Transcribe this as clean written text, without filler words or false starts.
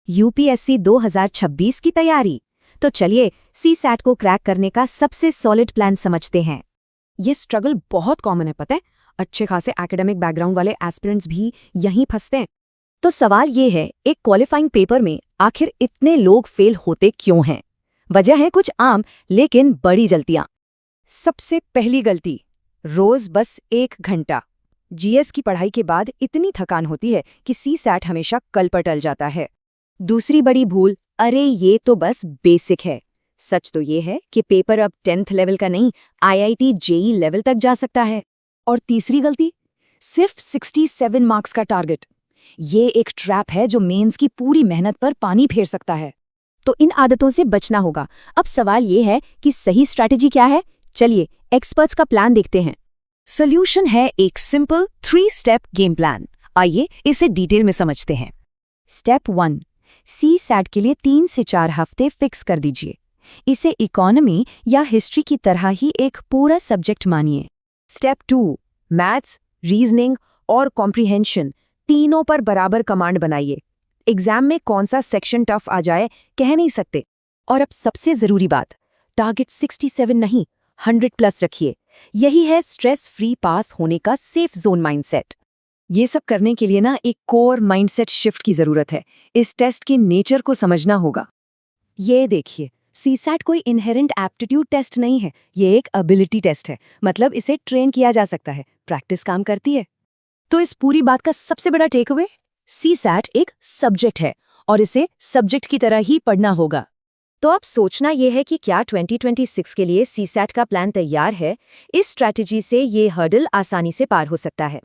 UPSC 2026 की तैयारी। तो चलिए सीसैट को क्रैक करने का सबसे सॉलिड प्लान समझते हैं। ये स्ट्रगल बहुत कॉमन है, पता है। अच्छे खासे एकेडमिक बैकग्राउंड वाले एस्पिरेंट्स भी यहीं फंसते हैं। तो सवाल ये है, एक क्वालिफाइंग पेपर में आखिर इतने लोग फेल होते क्यों हैं? वजह है कुछ आम लेकिन बड़ी गलतियां। सबसे पहली गलती, रोज बस 1 घंटा। जीएस की पढ़ाई के बाद इतनी थकान होती है कि सीसैट हमेशा कल पर टल जाता है। दूसरी बड़ी भूल, अरे ये तो बस बेसिक है। सच तो ये है कि पेपर अब 10th लेवल का नहीं, आईआईटी जेई लेवल तक जा सकता है। और तीसरी गलती, सिर्फ 67 मार्क्स का टारगेट। ये एक ट्रैप है जो मेंस की पूरी मेहनत पर पानी फेर सकता है। तो इन आदतों से बचना होगा। अब सवाल ये है कि सही स्ट्रैटेजी क्या है? चलिए एक्सपर्ट्स का प्लान देखते हैं। सोल्यूशन है एक सिंपल 3 स्टेप गेम प्लान। आइए इसे डिटेल में समझते हैं। स्टेप 1, सीसैट के लिए 3 से 4 हफ्ते फिक्स कर दीजिए। इसे इकोनॉमी या हिस्ट्री की तरह ही एक पूरा सब्जेक्ट मानिए। स्टेप 2, मैथ्स, रीजनिंग और कॉम्प्रिहेंशन तीनों पर बराबर कमांड बनाइए। एग्जाम में कौन सा सेक्शन टफ आ जाए कह नहीं सकते। और अब सबसे जरूरी बात, टारगेट 67 नहीं 100+ रखिए। यही है स्ट्रेस फ्री पास होने का सेफ जोन माइंडसेट। ये सब करने के लिए ना एक कोर माइंडसेट शिफ्ट की जरूरत है। इस टेस्ट के नेचर को समझना होगा। ये देखिए, सीसैट कोई इनहेरेंट एप्टीट्यूड टेस्ट नहीं है, ये एक एबिलिटी टेस्ट है। मतलब इसे ट्रेन किया जा सकता है, प्रैक्टिस काम करती है। तो इस पूरी बात का सबसे बड़ा टेकअवे, सीसैट एक सब्जेक्ट है और इसे सब्जेक्ट की तरह ही पढ़ना होगा। तो अब सोचना यह है कि क्या 2026 के लिए सीसैट का प्लान तैयार है? इस स्ट्रैटेजी से ये हर्डल आसानी से पार हो सकता है।